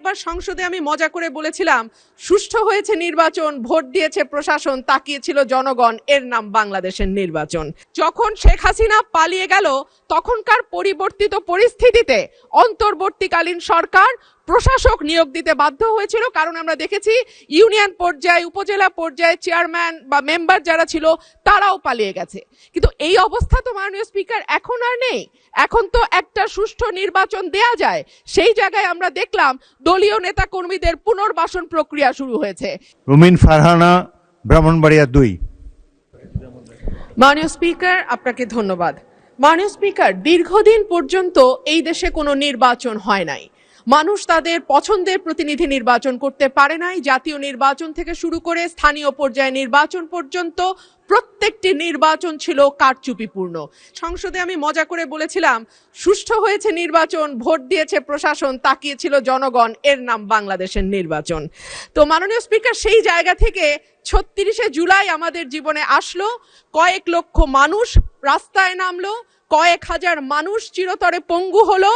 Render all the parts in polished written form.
একবার সংসদে আমি মজা করে বলেছিলাম, সুষ্ঠু হয়েছে নির্বাচন, ভোট দিয়েছে প্রশাসন, তাকিয়েছিল জনগণ, এর নাম বাংলাদেশের নির্বাচন। যখন শেখ হাসিনা পালিয়ে গেল তখনকার পরিবর্তিত পরিস্থিতিতে অন্তর্বর্তীকালীন সরকার প্রশাসক নিয়োগ দিতে বাধ্য হয়েছিল, কারণ আমরা দেখেছি ইউনিয়ন পর্যায়ে, উপজেলা পর্যায়ে চেয়ারম্যান বা মেম্বার যারা ছিল তারাও পালিয়ে গেছে। কিন্তু এই অবস্থা তো মাননীয় স্পিকার এখন আর নেই। এখন তো একটা সুষ্ঠু নির্বাচন দেয়া যায়, সেই জায়গায় আমরা দেখলাম দলীয় নেতা কর্মীদের পুনর্বাসন প্রক্রিয়া শুরু হয়েছে। রুমিন ফারহানা, ব্রাহ্মণবাড়িয়া 2। মাননীয় স্পিকার, আপনাকে ধন্যবাদ। মাননীয় স্পিকার, দীর্ঘদিন পর্যন্ত এই দেশে কোনো নির্বাচন হয় নাই। মানুষ তাদের পছন্দের প্রতিনিধি নির্বাচন করতে পারে নাই। জাতীয় নির্বাচন থেকে শুরু করে স্থানীয় পর্যায়ে নির্বাচন পর্যন্ত প্রত্যেকটি নির্বাচন ছিল কারচুপিপূর্ণ। সংসদে আমি মজা করে বলেছিলাম, সুষ্ঠু হয়েছে নির্বাচন, ভোট দিয়েছে প্রশাসন, তাকিয়েছিল জনগণ, এর নাম বাংলাদেশের নির্বাচন। তো মাননীয় স্পিকার, সেই জায়গা থেকে ৩৬শে জুলাই আমাদের জীবনে আসলো, কয়েক লক্ষ মানুষ রাস্তায় নামলো, কয়েক হাজার মানুষ চিরতরে পঙ্গু হলো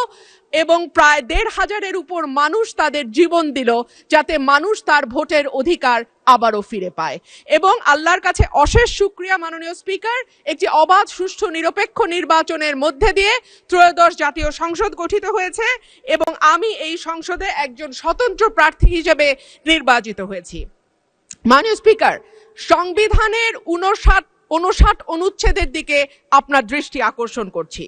এবং প্রায় ১৫০০-এর উপর মানুষ তাদের জীবন দিল যাতে মানুষ তার ভোটের অধিকার আবারও ফিরে পায়। এবং আল্লাহর কাছে অশেষ শুকরিয়া মাননীয় স্পিকার, একটি অবাধ, সুষ্ঠু, নিরপেক্ষ নির্বাচনের মধ্যে দিয়ে ত্রয়োদশ জাতীয় সংসদ গঠিত হয়েছে এবং আমি এই সংসদে একজন স্বতন্ত্র প্রার্থী হিসেবে নির্বাচিত হয়েছি। মাননীয় স্পিকার, সংবিধানের 59 অনুচ্ছেদের দিকে আপনার দৃষ্টি আকর্ষণ করছি।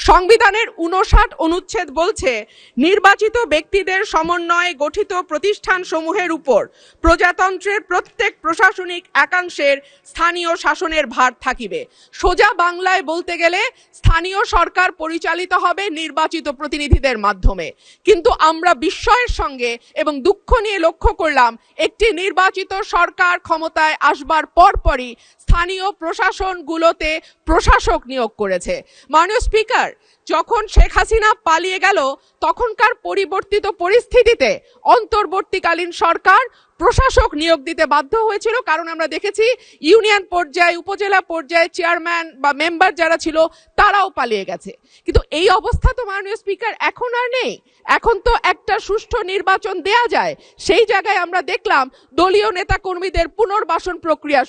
সংবিধানের 59 অনুচ্ছেদ বলছে, নির্বাচিত ব্যক্তিদের সমন্বয়ে গঠিত প্রতিষ্ঠান সমূহের উপর প্রজাতন্ত্রের প্রত্যেক প্রশাসনিক একাংশের স্থানীয় শাসনের ভার থাকিবে। সোজা বাংলায় বলতে গেলে স্থানীয় সরকার পরিচালিত হবে নির্বাচিত প্রতিনিধিদের মাধ্যমে। কিন্তু আমরা বিস্ময়ের সঙ্গে এবং দুঃখ নিয়ে লক্ষ্য করলাম, একটি নির্বাচিত সরকার ক্ষমতায় আসবার পরপরই স্থানীয় প্রশাসনগুলোতে প্রশাসক নিয়োগ করেছে। মাননীয় স্পিকার, যখন শেখ হাসিনা পালিয়ে গেল তখনকার পরিবর্তিত পরিস্থিতিতে অন্তর্বর্তীকালীন সরকার প্রশাসক নিয়োগ দিতে বাধ্য হয়েছিল, কারণ আমরা দেখেছি ইউনিয়ন পর্যায়ে, উপজেলা পর্যায়ে চেয়ারম্যান বা মেম্বার যারা ছিল তারাও পালিয়ে গেছে। কিন্তু এই অবস্থা তো মাননীয় স্পিকার এখন আর নেই। এখন তো একটা সুষ্ঠু নির্বাচন দেয়া যায়, সেই জায়গায় আমরা দেখলাম দলীয় নেতা কর্মীদের পুনর্বাসন প্রক্রিয়া